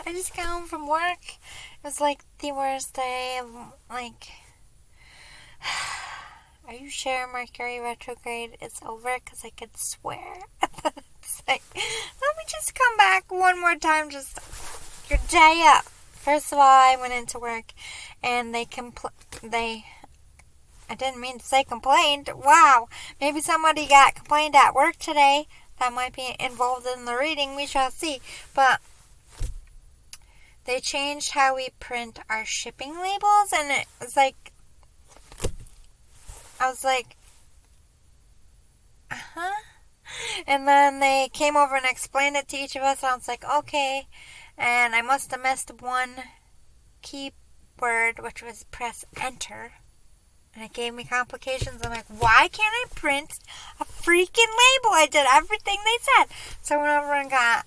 I just got home from work. It was like the worst day of, like... Are you sure Mercury retrograde is over? Because I could swear. It's like, let me just come back one more time. Just your day up. First of all, I went into work and I didn't mean to say complained. Wow. Maybe somebody got complained at work today. That might be involved in the reading. We shall see. But they changed how we print our shipping labels, and it was like, I was like, and then they came over and explained it to each of us, and I was like, okay. And I must have missed one key word, which was press enter. And it gave me complications. I'm like, why can't I print a freaking label? I did everything they said. So I went over and got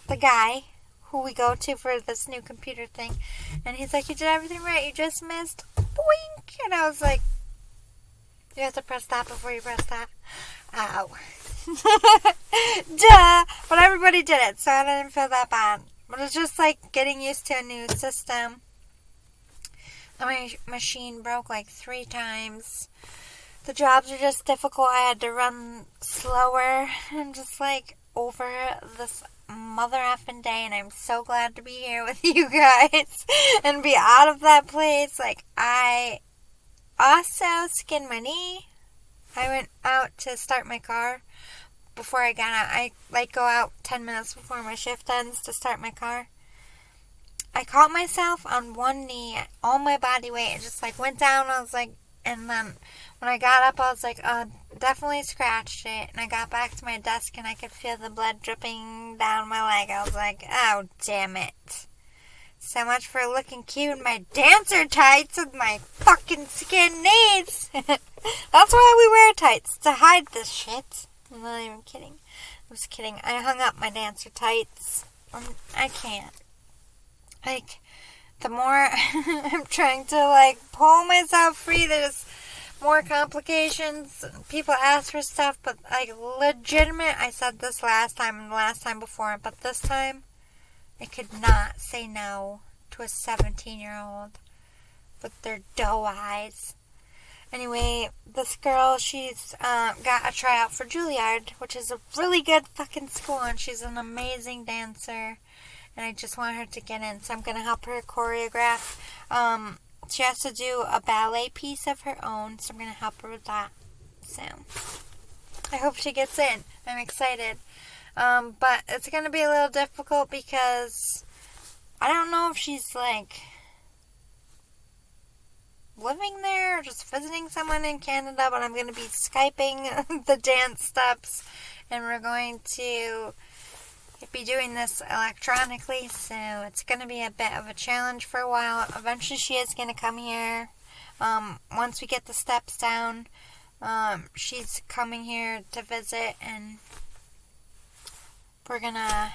the guy who we go to for this new computer thing. And he's like, you did everything right. You just missed boink. And I was like, you have to press that before you press that. Ow. Duh. But everybody did it, so I didn't feel that bad. But it's just like getting used to a new system. My machine broke like 3 times. The jobs are just difficult. I had to run slower. I'm just like over this mother effing day, and I'm so glad to be here with you guys and be out of that place. Like, I also skinned my knee. I went out to start my car before I got out. I go out 10 minutes before my shift ends to start my car. I caught myself on one knee, all my body weight. It just like went down. I was like, and then when I got up, I was like, definitely scratched it. And I got back to my desk and I could feel the blood dripping down my leg. I was like, oh, damn it. So much for looking cute in my dancer tights with my fucking skin knees. That's why we wear tights, to hide this shit. I'm not even kidding. I was kidding. I hung up my dancer tights. I can't. Like, the more I'm trying to, like, pull myself free, there's more complications. People ask for stuff, but, like, legitimate. I said this last time and the last time before, but this time, I could not say no to a 17-year-old with their doe eyes. Anyway, this girl, she's got a tryout for Juilliard, which is a really good fucking school, and she's an amazing dancer. And I just want her to get in, so I'm going to help her choreograph. She has to do a ballet piece of her own, so I'm going to help her with that. So, I hope she gets in. I'm excited. But it's going to be a little difficult because I don't know if she's, like, living there or just visiting someone in Canada, but I'm going to be Skyping the dance steps, and we're going to be doing this electronically, so it's going to be a bit of a challenge for a while. Eventually she is going to come here. Once we get the steps down, she's coming here to visit, and we're going to,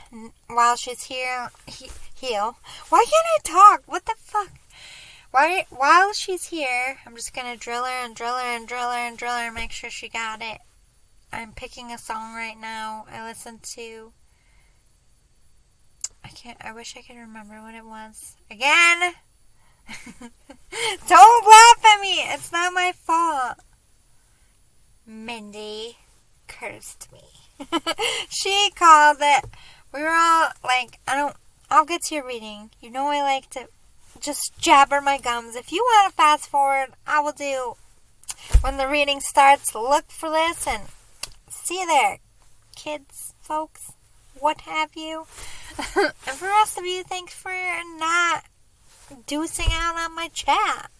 while she's here, heal. Why can't I talk? What the fuck? While she's here, I'm just going to drill her and drill her and drill her and drill her and make sure she got it. I'm picking a song right now. I listened to, I wish I could remember what it was. Again! Don't laugh at me! It's not my fault. Mindy cursed me. She called it. We were all like, I'll get to your reading. You know I like to just jabber my gums. If you want to fast forward, I will do. When the reading starts, look for this and see you there. Kids, folks, what have you. And for the rest of you, thanks for not deucing out on my chat.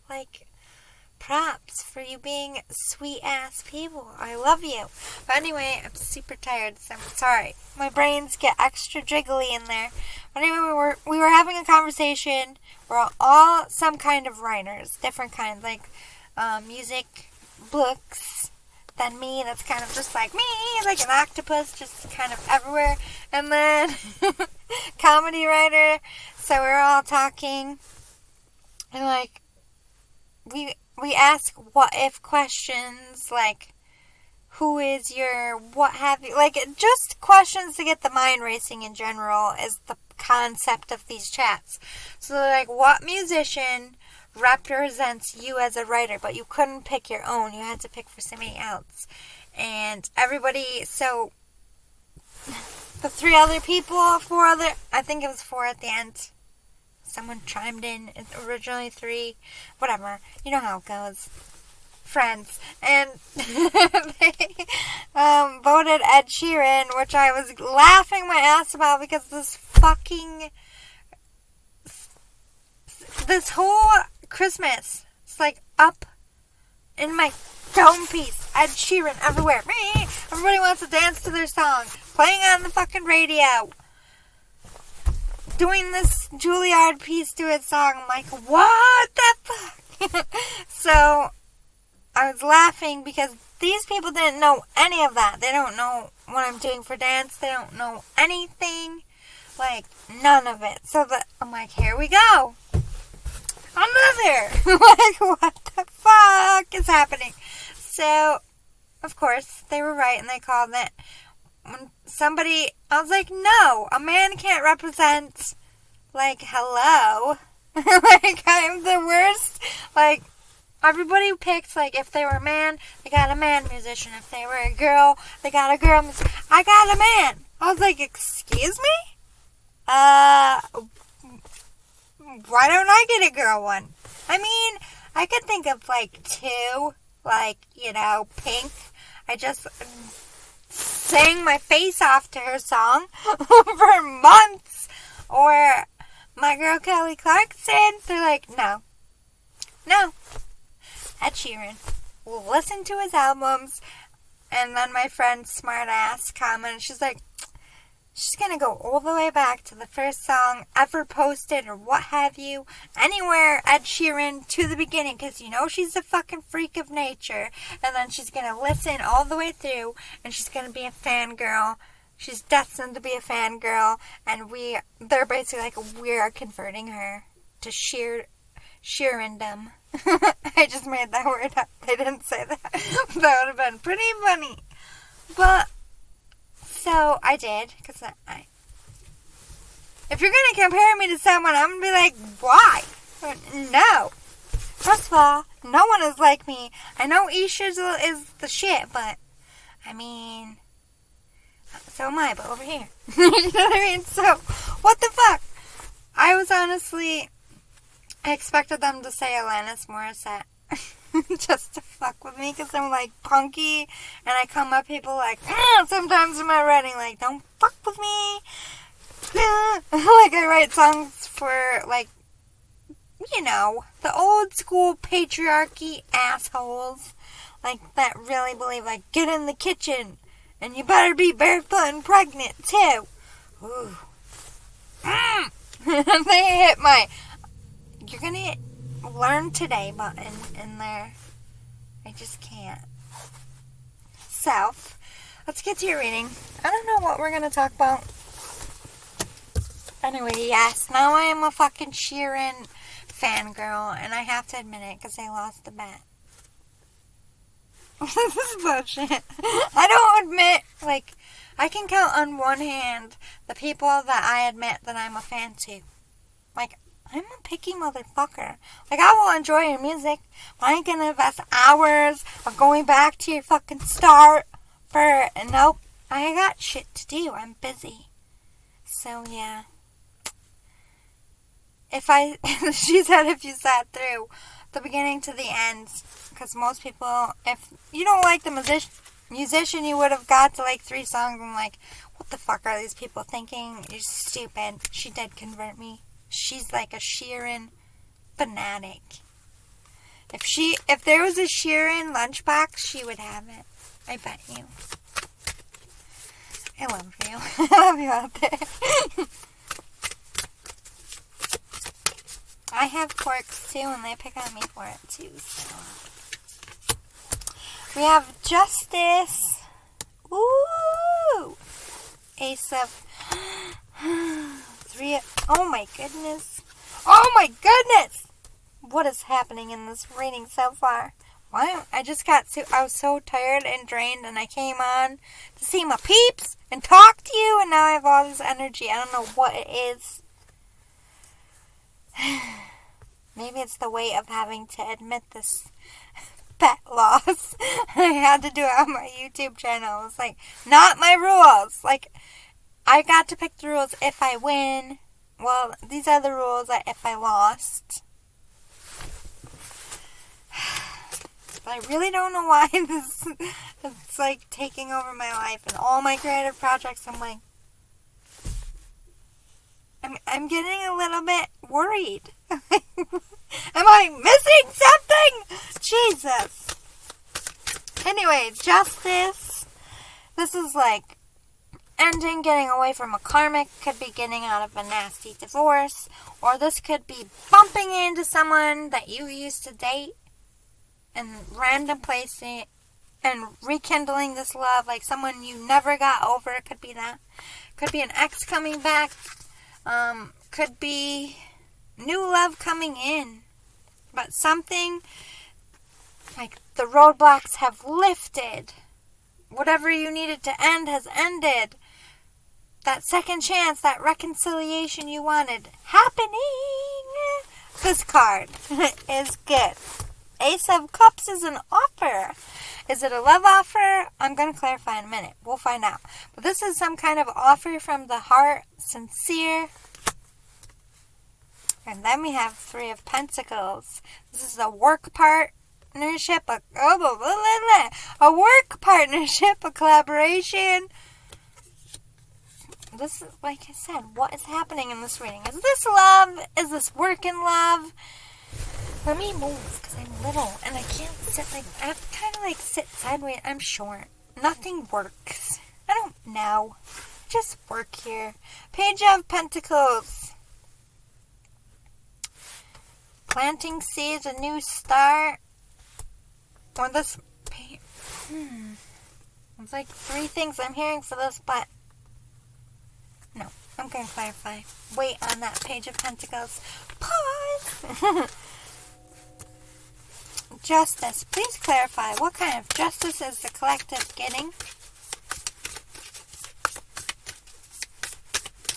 Like, props for you being sweet-ass people. I love you. But anyway, I'm super tired, so I'm sorry. My brains get extra jiggly in there. But anyway, we were having a conversation. We're all some kind of writers. Different kinds, like music, books, then me, that's kind of just like me, like an octopus, just kind of everywhere. And then comedy writer. So we're all talking. And like, we ask what if questions, like, who is your, what have you, like, just questions to get the mind racing in general is the concept of these chats. So they're like, what musician represents you as a writer? But you couldn't pick your own. You had to pick for somebody else. And everybody, so the 3 other people, 4 other, I think it was 4 at the end. Someone chimed in. It's originally 3. Whatever. You know how it goes. Friends. And they voted Ed Sheeran, which I was laughing my ass about because this whole Christmas, it's like up in my dome piece. Ed Sheeran everywhere. Everybody wants to dance to their song. Playing on the fucking radio. Doing this Juilliard piece to his song. I'm like, what the fuck? So, I was laughing because these people didn't know any of that. They don't know what I'm doing for dance. They don't know anything. Like, none of it. So, I'm like, here we go. Another. Like, what the fuck is happening? So, of course, they were right and they called it. When somebody, I was like, no, a man can't represent, like, hello. Like, I'm the worst. Like, everybody picked, like, if they were a man, they got a man musician. If they were a girl, they got a girl musician. I got a man. I was like, excuse me? Why don't I get a girl one? I mean, I could think of, like, 2, like, you know, Pink. I just sang my face off to her song for months. Or my girl Kelly Clarkson. They're like, no. Ed Sheeran. We'll listen to his albums. And then my friend Smartass commented, she's like, she's going to go all the way back to the first song ever posted or what have you. Anywhere Ed Sheeran to the beginning. Because you know she's a fucking freak of nature. And then she's going to listen all the way through. And she's going to be a fangirl. She's destined to be a fangirl. And they're basically like, we are converting her to Sheerandom. I just made that word up. They didn't say that. That would have been pretty funny. But, so I did. Because if you're going to compare me to someone, I'm going to be like, why? No. First of all, no one is like me. I know Isha is the shit, but, I mean, so am I, but over here. You know what I mean? So, what the fuck? I was honestly, I expected them to say Alanis Morissette. Just to fuck with me, because I'm like punky, and I come at people like, sometimes in my writing, like, don't fuck with me. Like, I write songs for, like, you know, the old school patriarchy assholes, like, that really believe, like, get in the kitchen, and you better be barefoot and pregnant, too. Ooh. They hit my, you're gonna learn today button in there. I just can't. So, let's get to your reading. I don't know what we're gonna talk about. Anyway, yes, now I am a fucking Sheeran fangirl, and I have to admit it because I lost the bet. This is bullshit. I don't admit, like, I can count on one hand the people that I admit that I'm a fan to. Like, I'm a picky motherfucker. Like, I will enjoy your music, but I ain't gonna invest hours of going back to your fucking start nope. I got shit to do. I'm busy. So, yeah. She said if you sat through the beginning to the end, because most people, if you don't like the musician, you would have got to like 3 songs and like, what the fuck are these people thinking? You're stupid. She did convert me. She's like a Sheeran fanatic. If there was a Sheeran lunchbox, she would have it. I bet you. I love you. I love you out there. I have quirks too, and they pick on me for it too. So. We have Justice. Ooh! Ace of 3. Oh my goodness. Oh my goodness! What is happening in this reading so far? Why? I was so tired and drained, and I came on to see my peeps and talk to you, and now I have all this energy. I don't know what it is. Maybe it's the weight of having to admit this pet loss. I had to do it on my YouTube channel. It's like, not my rules. Like, I got to pick the rules if I win. Well, these are the rules that if I lost. But I really don't know why it's like taking over my life and all my creative projects. I'm like, I'm getting a little bit worried. Am I missing something? Jesus. Anyway, justice. This is like ending, getting away from a karmic. Could be getting out of a nasty divorce. Or this could be bumping into someone that you used to date and random placing and rekindling this love. Like someone you never got over. It could be that. Could be an ex coming back. Could be new love coming in. But something like the roadblocks have lifted. Whatever you needed to end has ended. That second chance, that reconciliation you wanted, happening. This card is good. Ace of Cups is an offer. Is it a love offer? I'm going to clarify in a minute. We'll find out. But this is some kind of offer from the heart, sincere. And then we have Three of Pentacles. This is a work partnership, a work partnership, a collaboration. This is, like I said, what is happening in this reading? Is this love? Is this work in love? Let me move, because I'm little, and I can't sit like, I have to kind of like sit sideways. I'm short. Nothing works. I don't know. Just work here. Page of Pentacles. Planting seeds, a new start. Or this, it's like three things I'm hearing for this, but no, I'm going to clarify. Wait on that Page of Pentacles. Pause. Justice. Please clarify. What kind of justice is the collective getting?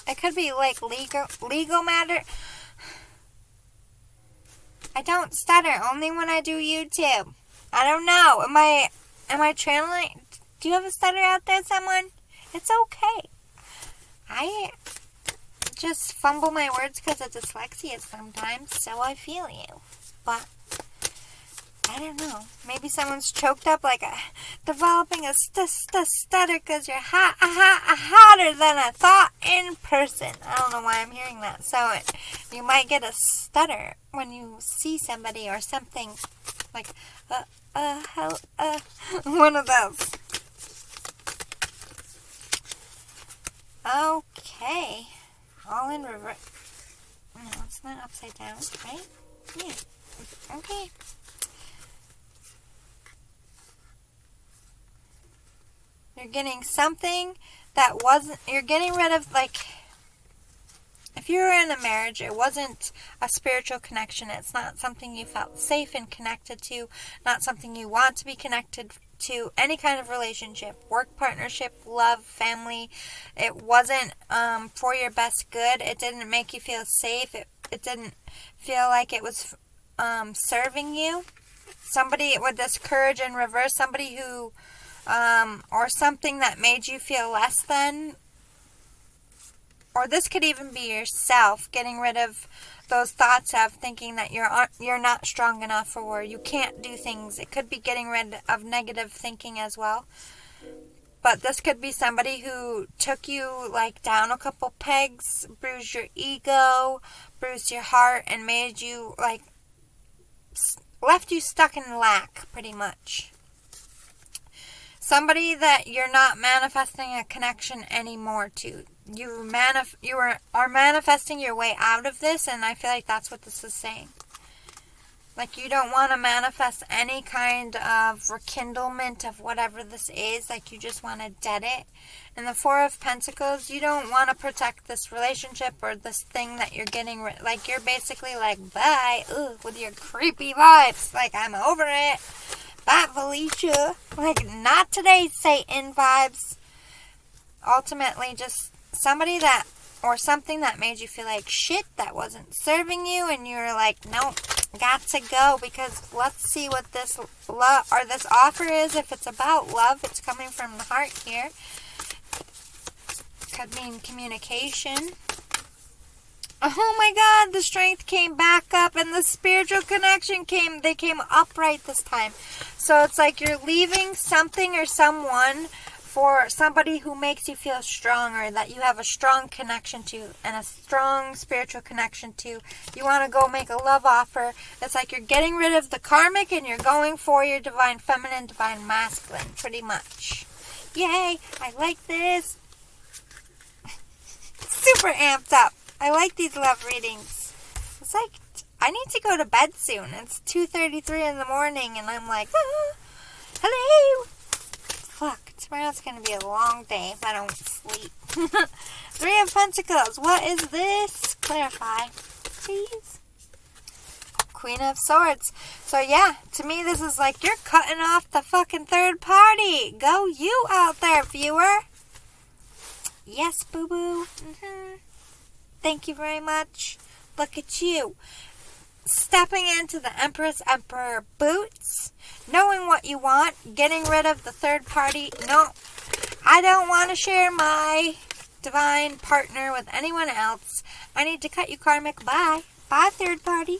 It could be like legal matter. I don't stutter. Only when I do YouTube. I don't know. Am I channeling? Do you have a stutter out there, someone? It's okay. I just fumble my words because of dyslexia sometimes, so I feel you. But I don't know. Maybe someone's choked up like developing a stutter because you're hotter than I thought in person. I don't know why I'm hearing that. So you might get a stutter when you see somebody or something like one of those. Okay. All in reverse. No, it's not upside down, right? Yeah. Okay. You're getting something that wasn't, you're getting rid of, like, if you were in a marriage, it wasn't a spiritual connection. It's not something you felt safe and connected to, not something you want to be connected to, any kind of relationship, work partnership, love, family. It wasn't for your best good. It didn't make you feel safe. It didn't feel like it was serving you. Somebody with this courage in reverse, somebody who or something that made you feel less than, or this could even be yourself getting rid of those thoughts of thinking that you're not strong enough or you can't do things. It could be getting rid of negative thinking as well. But this could be somebody who took you like down a couple pegs, bruised your ego, bruised your heart, and made you like left you stuck in lack pretty much. Somebody that you're not manifesting a connection anymore to. You are manifesting your way out of this, and I feel like that's what this is saying. Like you don't want to manifest any kind of rekindlement of whatever this is. Like you just want to dead it. And the Four of Pentacles, you don't want to protect this relationship or this thing that you're getting like you're basically like, bye, with your creepy vibes. Like, I'm over it. Bye, Felicia. Like, not today, Satan vibes. Ultimately, just somebody that, or something that made you feel like shit, that wasn't serving you, and you were like, nope, got to go, because let's see what this love, or this offer is. If it's about love, it's coming from the heart here. Could mean communication. Oh my God, the strength came back up and the spiritual connection came upright this time. So it's like you're leaving something or someone for somebody who makes you feel stronger, that you have a strong connection to and a strong spiritual connection to. You want to go make a love offer. It's like you're getting rid of the karmic and you're going for your divine feminine, divine masculine, pretty much. Yay, I like this. Super amped up. I like these love readings. It's like, I need to go to bed soon. It's 2:33 in the morning and I'm like, hello. Fuck, tomorrow's going to be a long day if I don't sleep. Three of Pentacles. What is this? Clarify, please. Queen of Swords. So yeah, to me this is like you're cutting off the fucking third party. Go you out there, viewer. Yes, boo-boo. Thank you very much. Look at you. Stepping into the Empress Emperor boots. Knowing what you want. Getting rid of the third party. No, I don't want to share my divine partner with anyone else. I need to cut you, karmic. Bye. Bye, third party.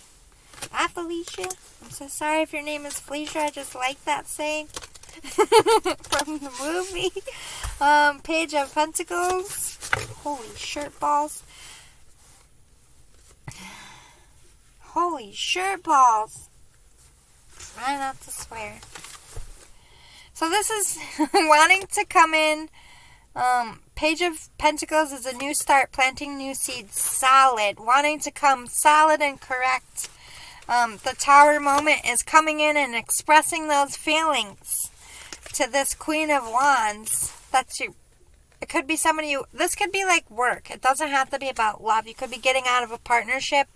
Bye, Felicia. I'm so sorry if your name is Felicia. I just like that saying. From the movie. Page of Pentacles. Holy shirt balls. Holy shirt balls. Try not to swear. So this is wanting to come in. Page of Pentacles is a new start, planting new seeds, solid. Wanting to come solid and correct. The Tower moment is coming in and expressing those feelings to this Queen of Wands. That's your, it could be somebody you, this could be like work. It doesn't have to be about love. You could be getting out of a partnership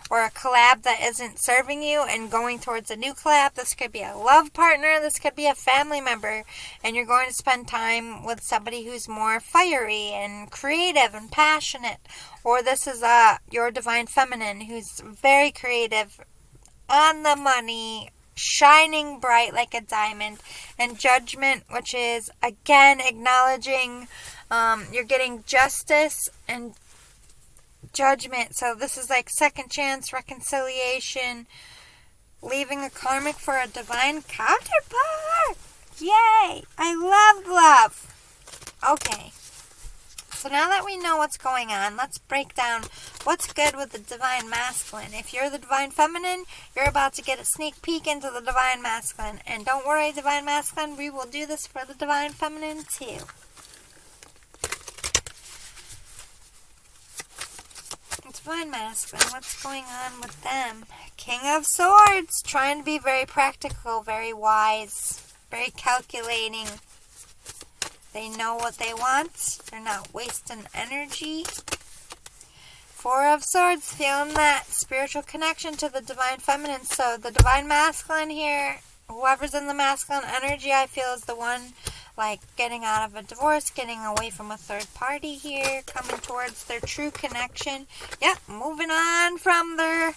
or a collab that isn't serving you and going towards a new collab. This could be a love partner. This could be a family member. And you're going to spend time with somebody who's more fiery and creative and passionate. Or this is your divine feminine who's very creative, on the money, shining bright like a diamond. And Judgment, which is again acknowledging you're getting justice and judgment. So this is like second chance, reconciliation, leaving a karmic for a divine counterpart. Yay! I love love. Okay. So now that we know what's going on, let's break down what's good with the divine masculine. If you're the divine feminine, you're about to get a sneak peek into the divine masculine. And don't worry, divine masculine, we will do this for the divine feminine too. Divine masculine, what's going on with them? King of Swords, trying to be very practical, very wise, very calculating. They know what they want. They're not wasting energy. Four of Swords, feeling that spiritual connection to the divine feminine. So the divine masculine here, whoever's in the masculine energy, I feel is the one like getting out of a divorce, getting away from a third party here, coming towards their true connection. Yep, moving on from their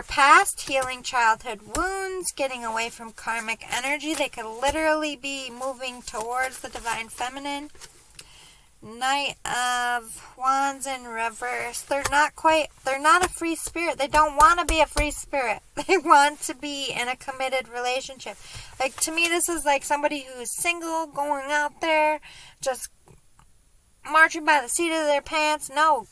past, healing childhood wounds, getting away from karmic energy. They could literally be moving towards the divine feminine. Knight of Wands in reverse. They're not a free spirit. They don't want to be a free spirit. They want to be in a committed relationship. Like, to me, this is like somebody who's single, going out there, just marching by the seat of their pants. No,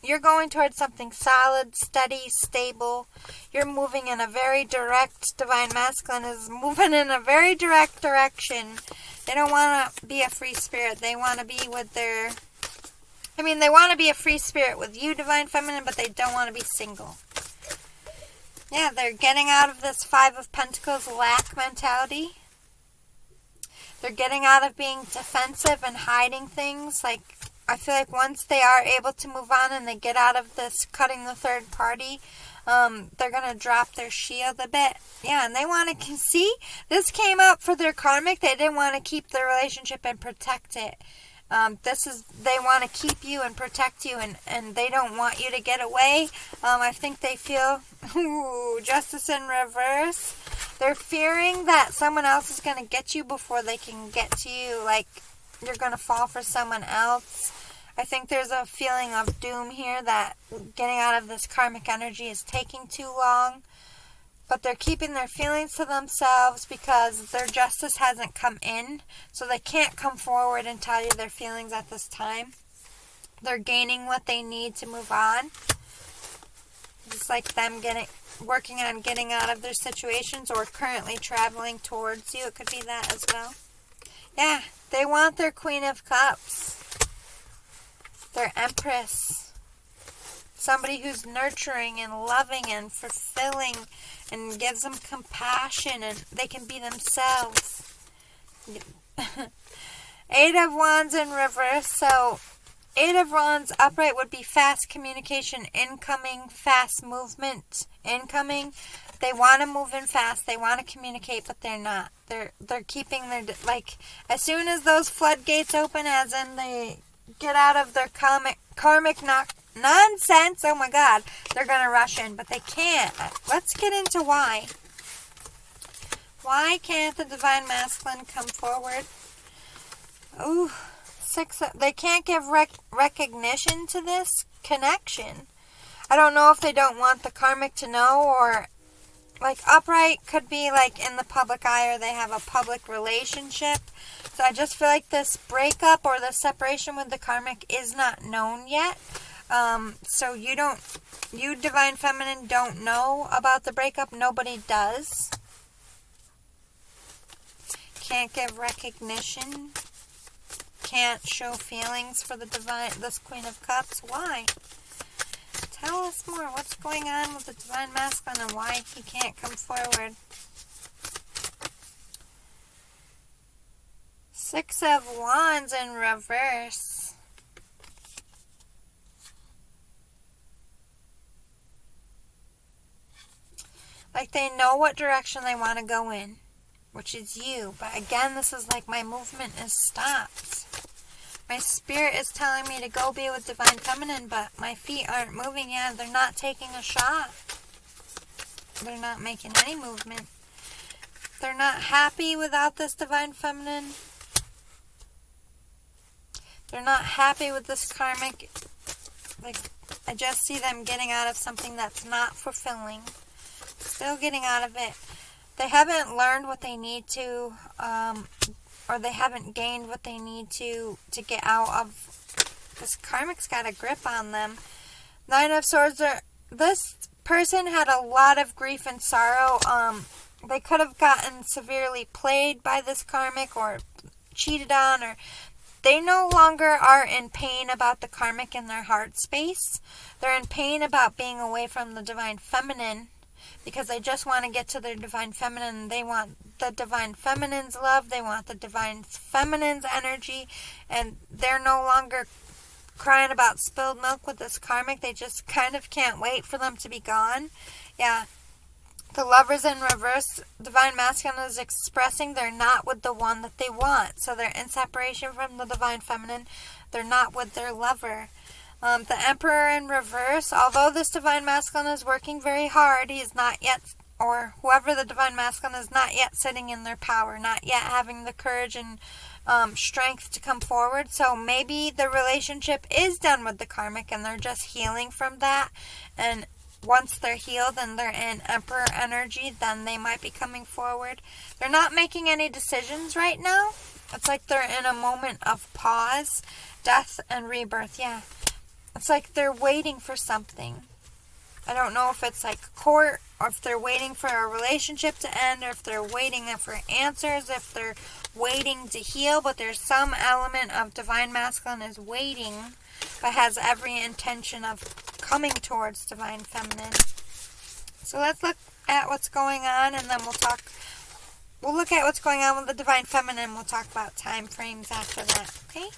you're going towards something solid, steady, stable. You're moving in a very direct, divine masculine is moving in a very direct direction. They don't want to be a free spirit. They want to be with they want to be a free spirit with you, divine feminine, but they don't want to be single. Yeah, they're getting out of this Five of Pentacles lack mentality. They're getting out of being defensive and hiding things. Like, I feel like once they are able to move on and they get out of this cutting the third party, they're going to drop their shield a bit. Yeah, and they want to see, this came up for their karmic. They didn't want to keep the relationship and protect it. They want to keep you and protect you, and they don't want you to get away. I think they feel, justice in reverse. They're fearing that someone else is going to get you before they can get to you. Like, you're going to fall for someone else. I think there's a feeling of doom here that getting out of this karmic energy is taking too long. But they're keeping their feelings to themselves because their justice hasn't come in. So they can't come forward and tell you their feelings at this time. They're gaining what they need to move on. It's like them working on getting out of their situations or currently traveling towards you. It could be that as well. Yeah, they want their Queen of Cups. Their Empress. Somebody who's nurturing and loving and fulfilling and gives them compassion and they can be themselves. Eight of Wands in reverse. So, Eight of Wands upright would be fast communication incoming, fast movement incoming. They want to move in fast. They want to communicate, but they're not. They're keeping their, like, as soon as those floodgates open, as in they get out of their karmic nonsense, oh my god, they're going to rush in, but they can't. Let's get into why. Why can't the Divine Masculine come forward? Ooh, they can't give recognition to this connection. I don't know if they don't want the karmic to know, or like upright could be like in the public eye, or they have a public relationship. So I just feel like this breakup or the separation with the karmic is not known yet. So you Divine Feminine don't know about the breakup. Nobody does. Can't give recognition. Can't show feelings for this Queen of Cups. Why? Tell us more. What's going on with the Divine Masculine and why he can't come forward? Six of Wands in reverse. Like they know what direction they want to go in, which is you. But again, this is like my movement is stopped. My spirit is telling me to go be with Divine Feminine, but my feet aren't moving yet. They're not taking a shot. They're not making any movement. They're not happy without this Divine Feminine. They're not happy with this karmic. Like, I just see them getting out of something that's not fulfilling. Still getting out of it. They haven't learned what they need to, or they haven't gained what they need to get out of. This karmic's got a grip on them. Nine of Swords. This person had a lot of grief and sorrow. They could have gotten severely played by this karmic or cheated on, or they no longer are in pain about the karmic in their heart space. They're in pain about being away from the Divine Feminine because they just want to get to their Divine Feminine. They want the Divine Feminine's love. They want the Divine Feminine's energy. And they're no longer crying about spilled milk with this karmic. They just kind of can't wait for them to be gone. Yeah. The Lovers in reverse, Divine Masculine is expressing they're not with the one that they want. So they're in separation from the Divine Feminine. They're not with their lover. The Emperor in reverse, although this Divine Masculine is working very hard, he is not yet, or whoever the Divine Masculine is not yet sitting in their power, not yet having the courage and strength to come forward. So maybe the relationship is done with the karmic and they're just healing from that. And once they're healed and they're in Emperor energy, then they might be coming forward. They're not making any decisions right now. It's like they're in a moment of pause, death and rebirth. Yeah. It's like they're waiting for something. I don't know if it's like court, or if they're waiting for a relationship to end, or if they're waiting for answers, if they're waiting to heal, but there's some element of Divine Masculine is waiting, but has every intention of coming towards Divine Feminine. So let's look at what's going on, and then we'll look at what's going on with the Divine Feminine. We'll talk about time frames after that, okay?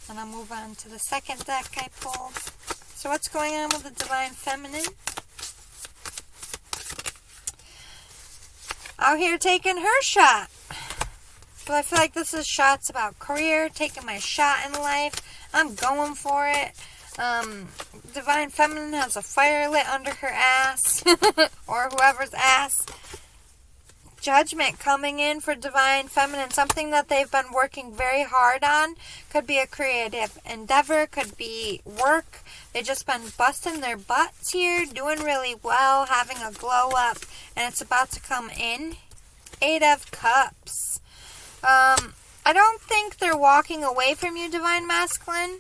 And I'll move on to the second deck I pulled. So what's going on with the Divine Feminine? Out here taking her shot. But I feel like this is shots about career, taking my shot in life. I'm going for it. Divine Feminine has a fire lit under her ass. Or whoever's ass. Judgment coming in for Divine Feminine. Something that they've been working very hard on. Could be a creative endeavor. Could be work. They've just been busting their butts here. Doing really well. Having a glow up. And it's about to come in. 8 of Cups. I don't think they're walking away from you, Divine Masculine.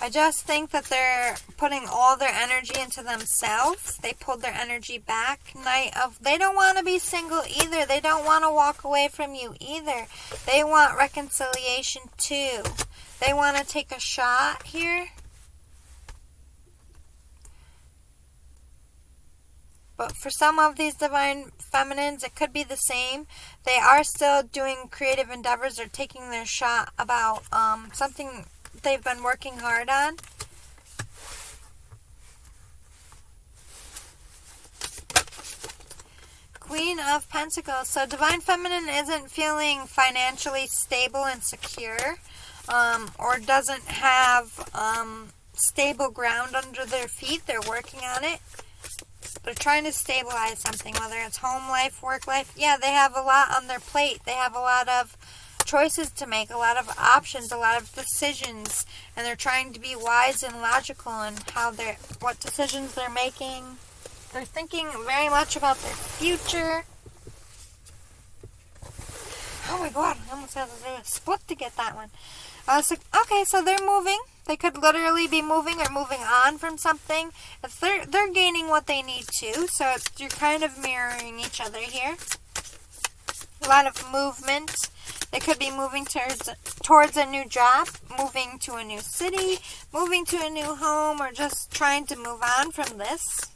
I just think that they're putting all their energy into themselves. They pulled their energy back. They don't want to be single either. They don't want to walk away from you either. They want reconciliation too. They want to take a shot here. But for some of these Divine Feminines, it could be the same. They are still doing creative endeavors or taking their shot about something they've been working hard on. Queen of Pentacles. So Divine Feminine isn't feeling financially stable and secure, or doesn't have stable ground under their feet. They're working on it. They're trying to stabilize something, whether it's home life, work life. Yeah, they have a lot on their plate. They have a lot of choices to make, a lot of options, a lot of decisions, and they're trying to be wise and logical in what decisions they're making. They're thinking very much about their future. Oh my god, I almost had to do a split to get that one. So they're moving. They could literally be moving or moving on from something. If they're gaining what they need to, so you're kind of mirroring each other here. A lot of movement. They could be moving towards a new job, moving to a new city, moving to a new home, or just trying to move on from this.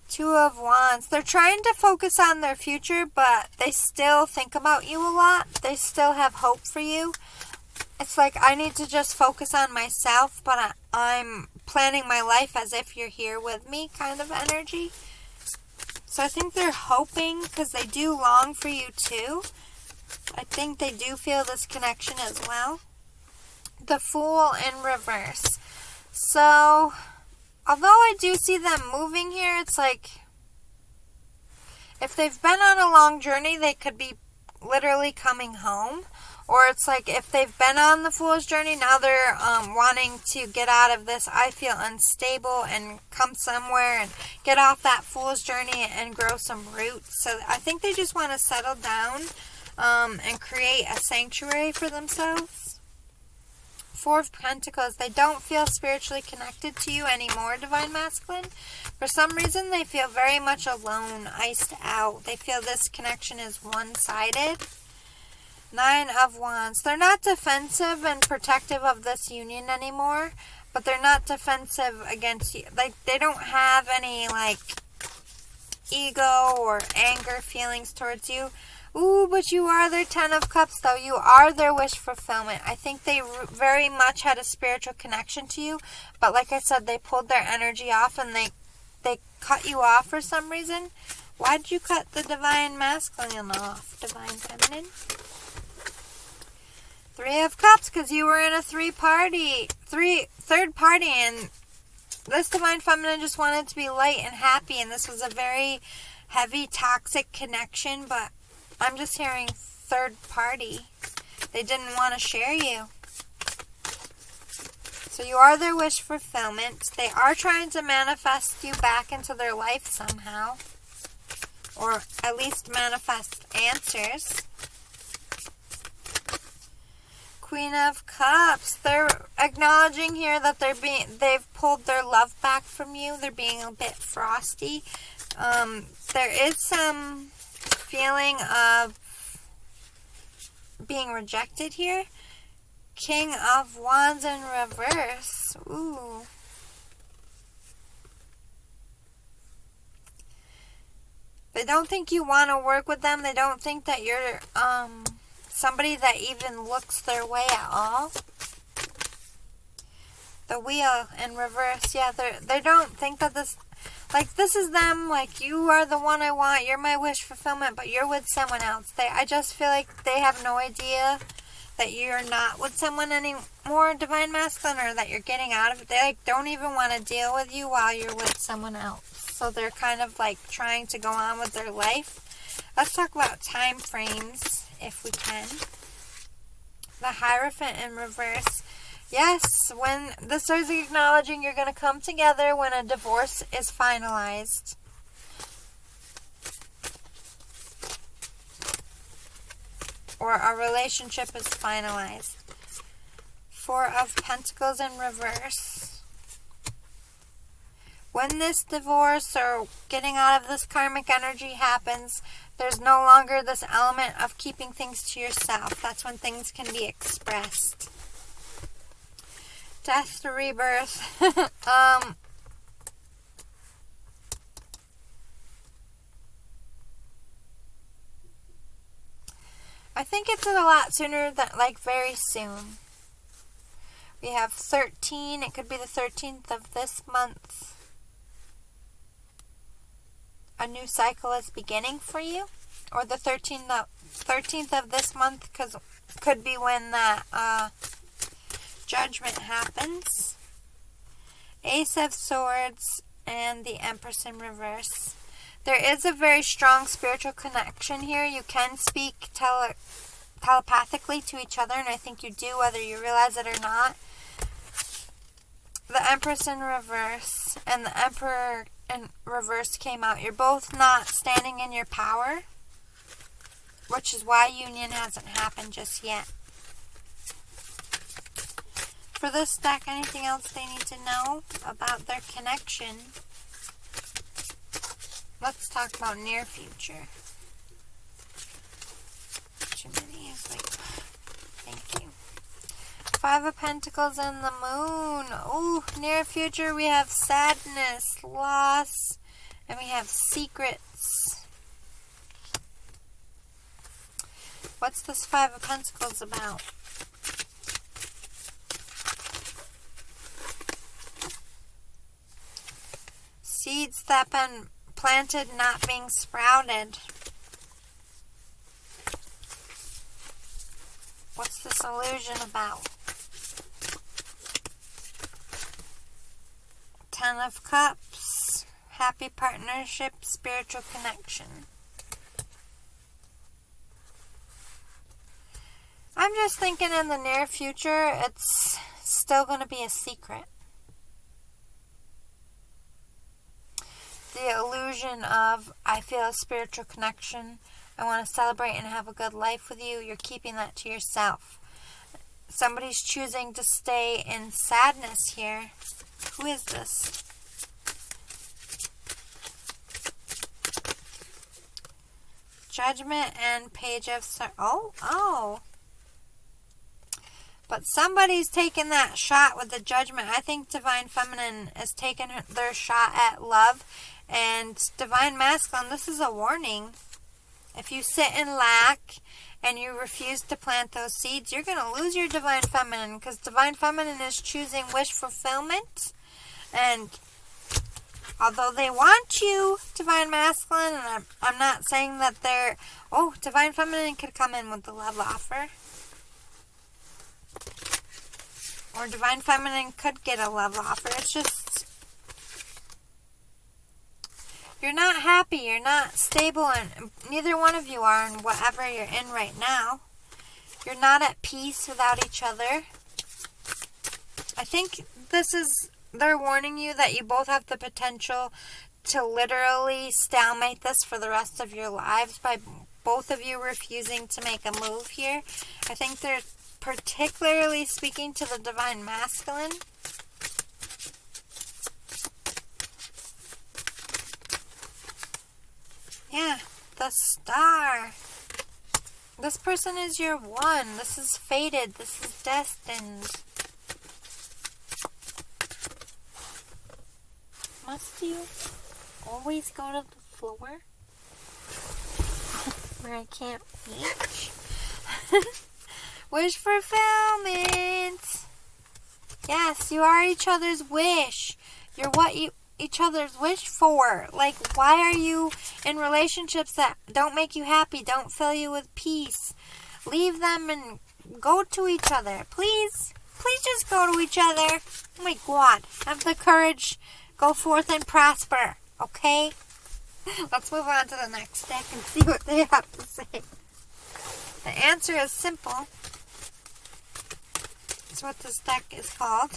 2 of Wands. They're trying to focus on their future, but they still think about you a lot. They still have hope for you. It's like, I need to just focus on myself, but I'm planning my life as if you're here with me kind of energy. So I think they're hoping, because they do long for you too. I think they do feel this connection as well. The Fool in reverse. So, although I do see them moving here, it's like, if they've been on a long journey, they could be literally coming home. Or it's like, if they've been on the Fool's journey, now they're wanting to get out of this, I feel unstable, and come somewhere and get off that Fool's journey and grow some roots. So I think they just want to settle down and create a sanctuary for themselves. 4 of Pentacles. They don't feel spiritually connected to you anymore, Divine Masculine. For some reason, they feel very much alone, iced out. They feel this connection is one-sided. 9 of Wands. They're not defensive and protective of this union anymore, but they're not defensive against you. Like, they don't have any, like, ego or anger feelings towards you. Ooh, but you are their 10 of Cups, though. You are their wish fulfillment. I think they very much had a spiritual connection to you, but like I said, they pulled their energy off, and they cut you off for some reason. Why'd you cut the Divine Masculine off, Divine Feminine? 3 of Cups, because you were in a third party, and this Divine Feminine just wanted to be light and happy, and this was a very heavy, toxic connection, but I'm just hearing third party. They didn't want to share you. So you are their wish fulfillment. They are trying to manifest you back into their life somehow, or at least manifest answers. Queen of Cups. They're acknowledging here that they've pulled their love back from you. They're being a bit frosty. There is some feeling of being rejected here. King of Wands in reverse. Ooh. They don't think you want to work with them. They don't think that you're somebody that even looks their way at all. The wheel in reverse. Yeah, they don't think that this, like, this is them. Like, you are the one I want. You're my wish fulfillment, but you're with someone else. I just feel like they have no idea that you're not with someone anymore, Divine Masculine, or that you're getting out of it. They, like, don't even want to deal with you while you're with someone else. So they're kind of, like, trying to go on with their life. Let's talk about time frames, if we can. The Hierophant in reverse. Yes, when this is acknowledging you're going to come together when a divorce is finalized. Or a relationship is finalized. Four of Pentacles in reverse. When this divorce or getting out of this karmic energy happens, there's no longer this element of keeping things to yourself. That's when things can be expressed. Death to rebirth. I think it's a lot sooner than, like, very soon. We have 13. It could be the 13th of this month. A new cycle is beginning for you. Or the 13th of this month, because could be when that judgment happens. Ace of Swords and the Empress in reverse. There is a very strong spiritual connection here. You can speak telepathically to each other, and I think you do, whether you realize it or not. The Empress in reverse and the Emperor in reverse came out. You're both not standing in your power, which is why union hasn't happened just yet. For this deck, anything else they need to know about their connection? Let's talk about near future. Too many is like, thank you. Five of Pentacles and the Moon. Oh, near future we have sadness, loss, and we have secrets. What's this Five of Pentacles about? Seeds that have been planted not being sprouted. What's this illusion about? Ten of Cups. Happy partnership, spiritual connection. I'm just thinking in the near future, it's still going to be a secret. The illusion of, I feel a spiritual connection, I want to celebrate and have a good life with you, you're keeping that to yourself. Somebody's choosing to stay in sadness here. Who is this? Judgment and Page of Swords. Oh. But somebody's taking that shot with the Judgment. I think Divine Feminine is taking their shot at love. And Divine Masculine, this is a warning. If you sit in lack and you refuse to plant those seeds, you're going to lose your Divine Feminine. Because Divine Feminine is choosing wish fulfillment. And although they want you, Divine Masculine, and I'm not saying that they're... Oh, Divine Feminine could come in with the love offer. Or Divine Feminine could get a love offer. It's just... You're not happy. You're not stable. And neither one of you are in whatever you're in right now. You're not at peace without each other. I think this is... They're warning you that you both have the potential to literally stalemate this for the rest of your lives by both of you refusing to make a move here. I think they're particularly speaking to the Divine Masculine. Yeah, the Star. This person is your one. This is fated. This is destined. Must you always go to the floor? where I can't reach. Wish fulfillment. Yes, you are each other's wish. You're what each other's wish for. Like, why are you in relationships that don't make you happy, don't fill you with peace? Leave them and go to each other. Please just go to each other. Oh my God. Have the courage. Go forth and prosper. Okay? Let's move on to the next deck and see what they have to say. The answer is simple. That's what this deck is called.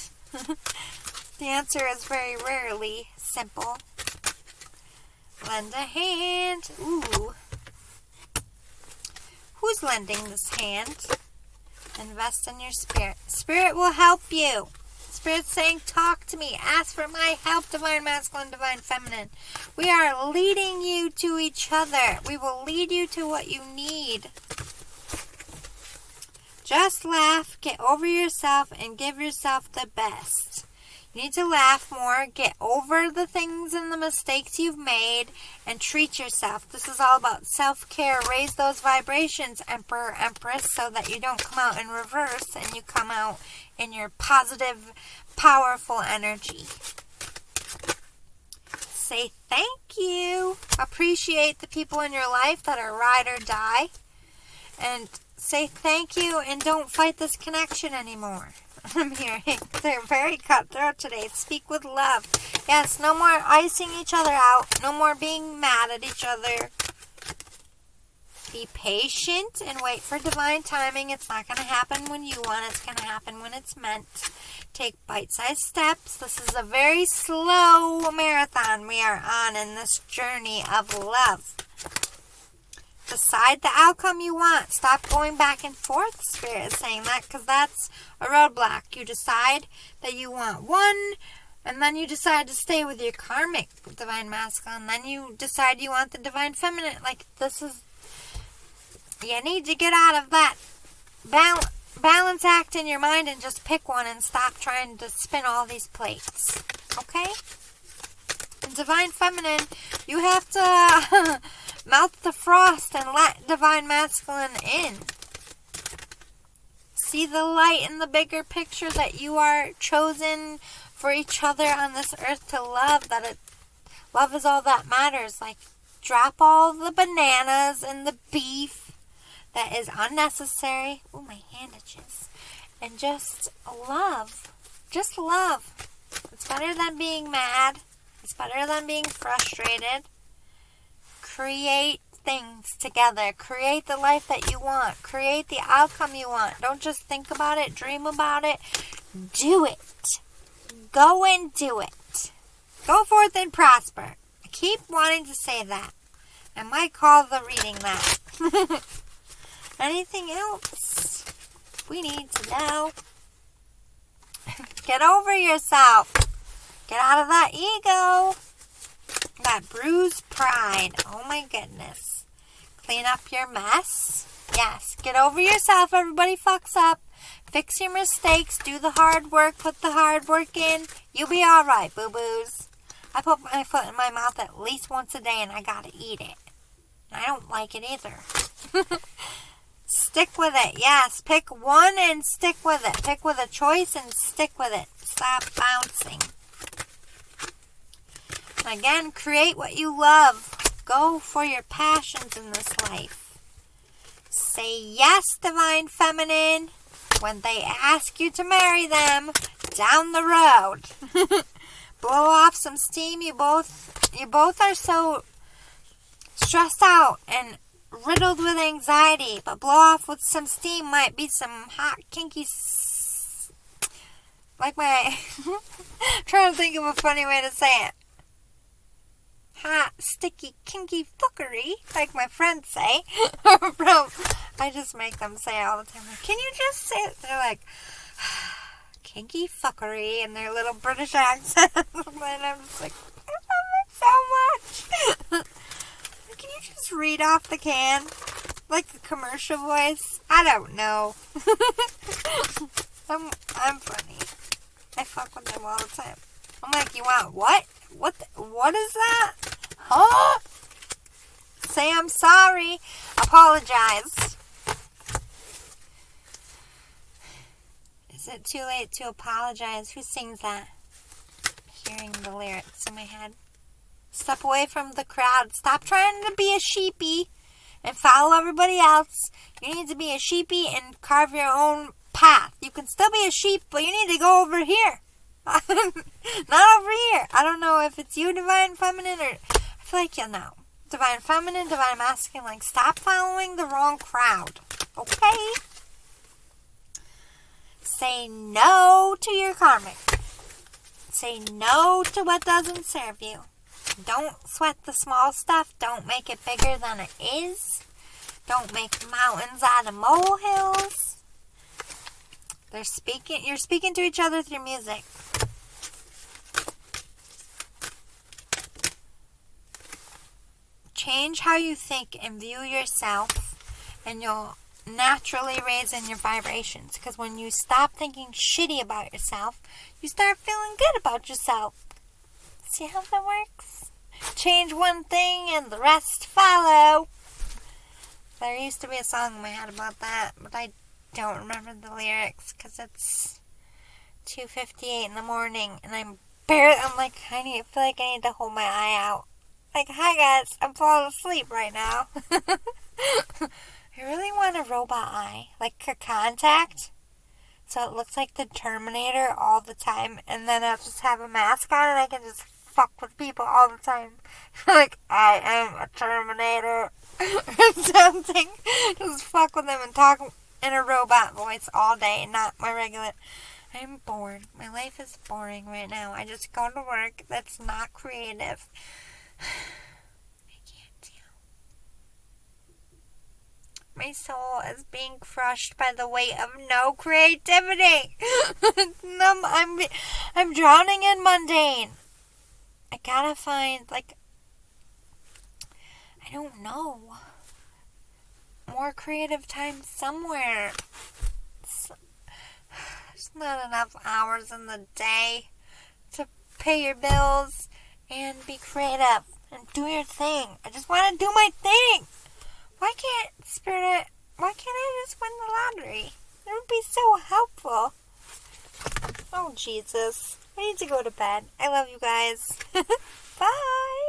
The answer is very rarely simple. Lend a hand. Ooh. Who's lending this hand? Invest in your spirit. Spirit will help you. Spirit's saying, talk to me. Ask for my help, Divine Masculine, Divine Feminine. We are leading you to each other. We will lead you to what you need. Just laugh, get over yourself, and give yourself the best. You need to laugh more, get over the things and the mistakes you've made, and treat yourself. This is all about self-care. Raise those vibrations, Emperor, Empress, so that you don't come out in reverse and you come out in your positive, powerful energy. Say thank you. Appreciate the people in your life that are ride or die. And say thank you and don't fight this connection anymore. I'm hearing they're very cutthroat today. Speak with love. Yes, no more icing each other out. No more being mad at each other. Be patient and wait for divine timing. It's not going to happen when you want. It's going to happen when it's meant. Take bite-sized steps. This is a very slow marathon we are on in this journey of love. Decide the outcome you want. Stop going back and forth, Spirit is saying that, because that's a roadblock. You decide that you want one, and then you decide to stay with your karmic Divine Masculine. Then you decide you want the Divine Feminine. Like, this is... You need to get out of that balance act in your mind and just pick one and stop trying to spin all these plates. Okay? In Divine Feminine, you have to... melt the frost and let Divine Masculine in. See the light in the bigger picture that you are chosen for each other on this earth to love. Love is all that matters. Like, drop all the bananas and the beef that is unnecessary. Oh, my hand itches. And just love. Just love. It's better than being mad. It's better than being frustrated. Create things together. Create the life that you want. Create the outcome you want. Don't just think about it, dream about it. Do it. Go and do it. Go forth and prosper. I keep wanting to say that. I might call the reading that. Anything else we need to know? Get over yourself. Get out of that ego. That bruised pride. Oh my goodness. Clean up your mess. Yes. Get over yourself. Everybody fucks up. Fix your mistakes. Do the hard work. Put the hard work in. You'll be alright, boo-boos. I put my foot in my mouth at least once a day and I gotta eat it. I don't like it either. Stick with it. Yes. Pick one and stick with it. Pick with a choice and stick with it. Stop bouncing. Again, create what you love. Go for your passions in this life. Say yes, Divine Feminine, when they ask you to marry them down the road. Blow off some steam. You both are so stressed out and riddled with anxiety, but blow off with some steam might be some hot, kinky... Like my... trying to think of a funny way to say it. Hot, sticky, kinky fuckery, like my friends say. I just make them say it all the time. Like, can you just say it? They're like, kinky fuckery in their little British accent. And I'm just like, I love it so much. Can you just read off the can? Like a commercial voice? I don't know. I'm funny. I fuck with them all the time. I'm like, you want what? What is that? Huh? Say I'm sorry. Apologize. Is it too late to apologize? Who sings that? I'm hearing the lyrics in my head. Step away from the crowd. Stop trying to be a sheepy and follow everybody else. You need to be a sheepy and carve your own path. You can still be a sheep, but you need to go over here. Not over here. I don't know if it's you, Divine Feminine, or I feel like you'll know. Divine Feminine, Divine Masculine, like, stop following the wrong crowd. Okay? Say no to your karmic. Say no to what doesn't serve you. Don't sweat the small stuff. Don't make it bigger than it is. Don't make mountains out of molehills. You're speaking to each other through music. Change how you think and view yourself, and you'll naturally raise in your vibrations. Because when you stop thinking shitty about yourself, you start feeling good about yourself. See how that works? Change one thing and the rest follow. There used to be a song in my head about that, but I don't remember the lyrics because it's 2:58 in the morning and I'm like, I feel like I need to hold my eye out. Like, hi guys, I'm falling asleep right now. I really want a robot eye, like a contact, so it looks like the Terminator all the time, and then I'll just have a mask on and I can just fuck with people all the time. Like, I am a Terminator or something. Just fuck with them and talk in a robot voice all day, not my regular. I'm bored. My life is boring right now. I just go to work. That's not creative. I can't deal. My soul is being crushed by the weight of no creativity. I'm drowning in mundane. I gotta find, like, I don't know, more creative time somewhere. There's not enough hours in the day to pay your bills and be creative and do your thing. I just want to do my thing. Why can't I just win the lottery? It would be so helpful. Oh, Jesus. I need to go to bed. I love you guys. Bye.